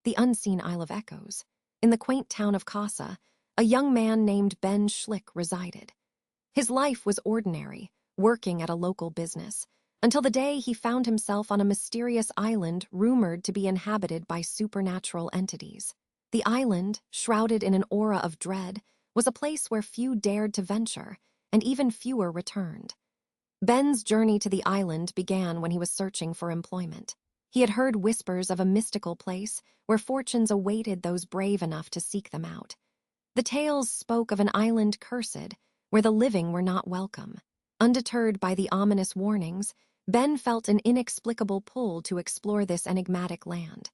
the unseen Isle of Echoes. In the quaint town of Casa, a young man named Ben Schlick resided. His life was ordinary, working at a local business, until the day he found himself on a mysterious island rumored to be inhabited by supernatural entities. The island, shrouded in an aura of dread, was a place where few dared to venture, and even fewer returned. Ben's journey to the island began when he was searching for employment. He had heard whispers of a mystical place where fortunes awaited those brave enough to seek them out. The tales spoke of an island cursed, where the living were not welcome. Undeterred by the ominous warnings, Ben felt an inexplicable pull to explore this enigmatic land.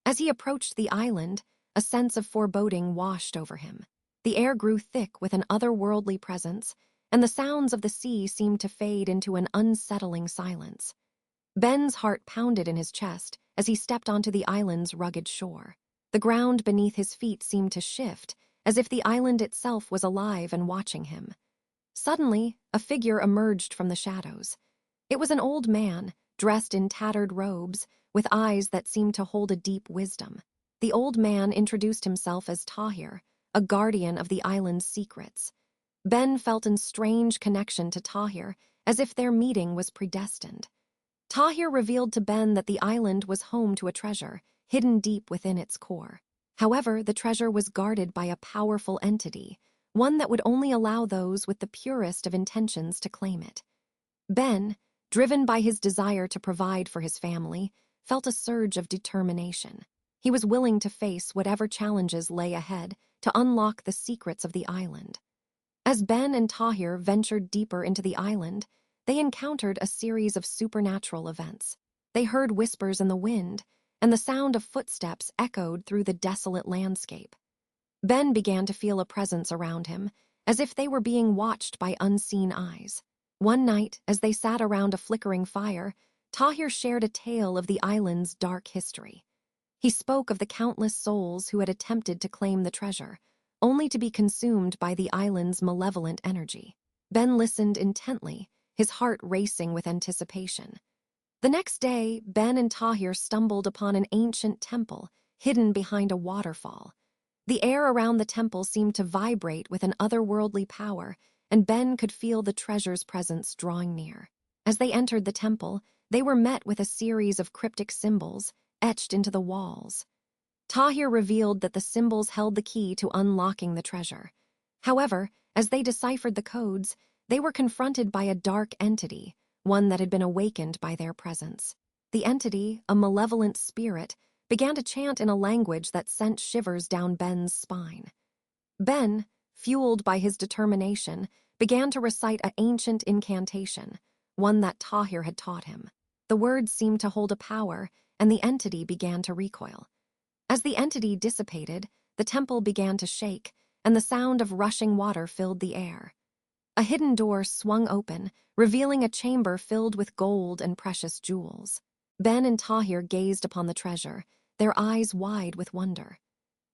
As he approached the island, a sense of foreboding washed over him. The air grew thick with an otherworldly presence, and the sounds of the sea seemed to fade into an unsettling silence. Ben's heart pounded in his chest as he stepped onto the island's rugged shore. The ground beneath his feet seemed to shift, as if the island itself was alive and watching him. Suddenly, a figure emerged from the shadows. It was an old man, dressed in tattered robes, with eyes that seemed to hold a deep wisdom. The old man introduced himself as Tahir, a guardian of the island's secrets. Ben felt a strange connection to Tahir, as if their meeting was predestined. Tahir revealed to Ben that the island was home to a treasure, hidden deep within its core. However, the treasure was guarded by a powerful entity, one that would only allow those with the purest of intentions to claim it. Ben, driven by his desire to provide for his family, felt a surge of determination. He was willing to face whatever challenges lay ahead to unlock the secrets of the island. As Ben and Tahir ventured deeper into the island, they encountered a series of supernatural events. They heard whispers in the wind, and the sound of footsteps echoed through the desolate landscape. Ben began to feel a presence around him, as if they were being watched by unseen eyes. One night, as they sat around a flickering fire, Tahir shared a tale of the island's dark history. He spoke of the countless souls who had attempted to claim the treasure, only to be consumed by the island's malevolent energy. Ben listened intently, his heart racing with anticipation. The next day, Ben and Tahir stumbled upon an ancient temple hidden behind a waterfall. The air around the temple seemed to vibrate with an otherworldly power, and Ben could feel the treasure's presence drawing near. As they entered the temple, they were met with a series of cryptic symbols etched into the walls. Tahir revealed that the symbols held the key to unlocking the treasure. However, as they deciphered the codes, they were confronted by a dark entity, one that had been awakened by their presence. The entity, a malevolent spirit, began to chant in a language that sent shivers down Ben's spine. Ben, fueled by his determination, began to recite an ancient incantation, one that Tahir had taught him. The words seemed to hold a power, and the entity began to recoil. As the entity dissipated, the temple began to shake, and the sound of rushing water filled the air. A hidden door swung open, revealing a chamber filled with gold and precious jewels. Ben and Tahir gazed upon the treasure, their eyes wide with wonder.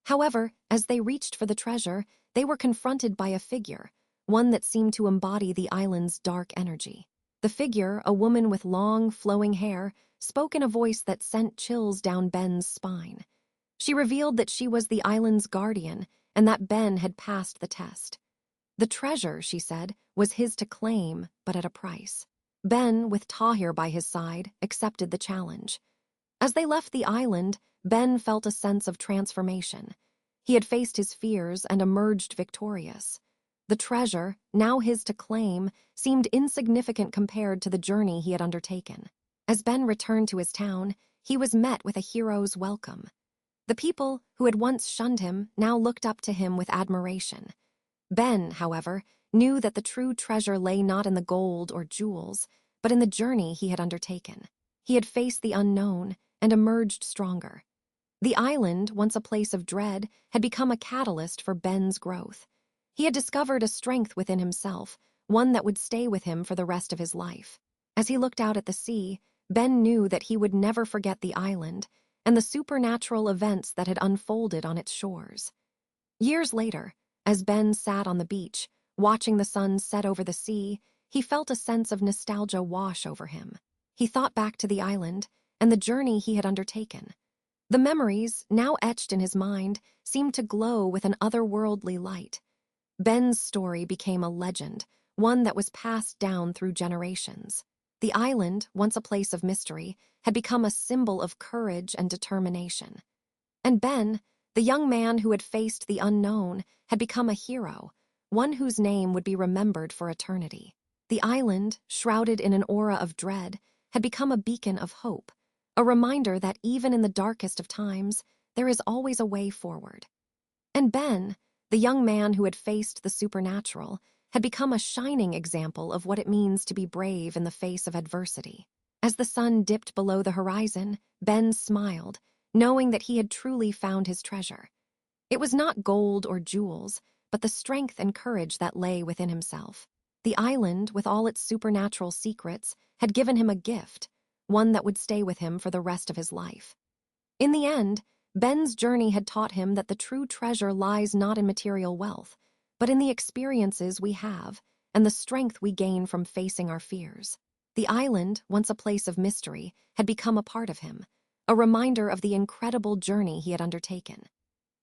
However, as they reached for the treasure, they were confronted by a figure, one that seemed to embody the island's dark energy. The figure, a woman with long, flowing hair, spoke in a voice that sent chills down Ben's spine. She revealed that she was the island's guardian and that Ben had passed the test. The treasure, she said, was his to claim, but at a price. Ben, with Tahir by his side, accepted the challenge. As they left the island, Ben felt a sense of transformation. He had faced his fears and emerged victorious. The treasure, now his to claim, seemed insignificant compared to the journey he had undertaken. As Ben returned to his town, he was met with a hero's welcome. The people, who had once shunned him, now looked up to him with admiration. Ben, however, knew that the true treasure lay not in the gold or jewels, but in the journey he had undertaken. He had faced the unknown and emerged stronger. The island, once a place of dread, had become a catalyst for Ben's growth. He had discovered a strength within himself, one that would stay with him for the rest of his life. As he looked out at the sea, Ben knew that he would never forget the island and the supernatural events that had unfolded on its shores. Years later, as Ben sat on the beach, watching the sun set over the sea, he felt a sense of nostalgia wash over him. He thought back to the island and the journey he had undertaken. The memories, now etched in his mind, seemed to glow with an otherworldly light. Ben's story became a legend, one that was passed down through generations. The island, once a place of mystery, had become a symbol of courage and determination. And Ben, the young man who had faced the unknown, had become a hero, one whose name would be remembered for eternity. The island, shrouded in an aura of dread, had become a beacon of hope, a reminder that even in the darkest of times, there is always a way forward. And Ben, the young man who had faced the supernatural, had become a shining example of what it means to be brave in the face of adversity. As the sun dipped below the horizon, Ben smiled, knowing that he had truly found his treasure. It was not gold or jewels, but the strength and courage that lay within himself. The island, with all its supernatural secrets, had given him a gift, one that would stay with him for the rest of his life. In the end, Ben's journey had taught him that the true treasure lies not in material wealth, but in the experiences we have and the strength we gain from facing our fears. The island, once a place of mystery, had become a part of him, a reminder of the incredible journey he had undertaken.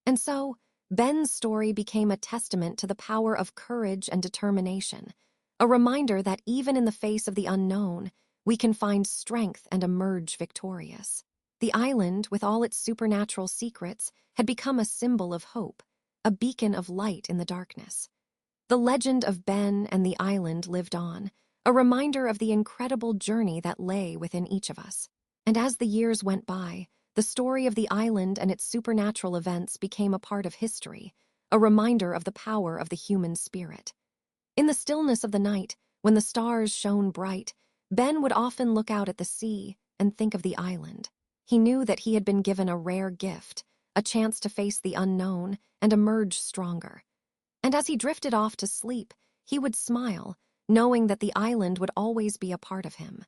And so, Ben's story became a testament to the power of courage and determination, a reminder that even in the face of the unknown, we can find strength and emerge victorious. The island, with all its supernatural secrets, had become a symbol of hope, a beacon of light in the darkness. The legend of Ben and the island lived on, a reminder of the incredible journey that lay within each of us. And as the years went by, the story of the island and its supernatural events became a part of history, a reminder of the power of the human spirit. In the stillness of the night, when the stars shone bright, Ben would often look out at the sea and think of the island. He knew that he had been given a rare gift, a chance to face the unknown and emerge stronger. And as he drifted off to sleep, he would smile, knowing that the island would always be a part of him.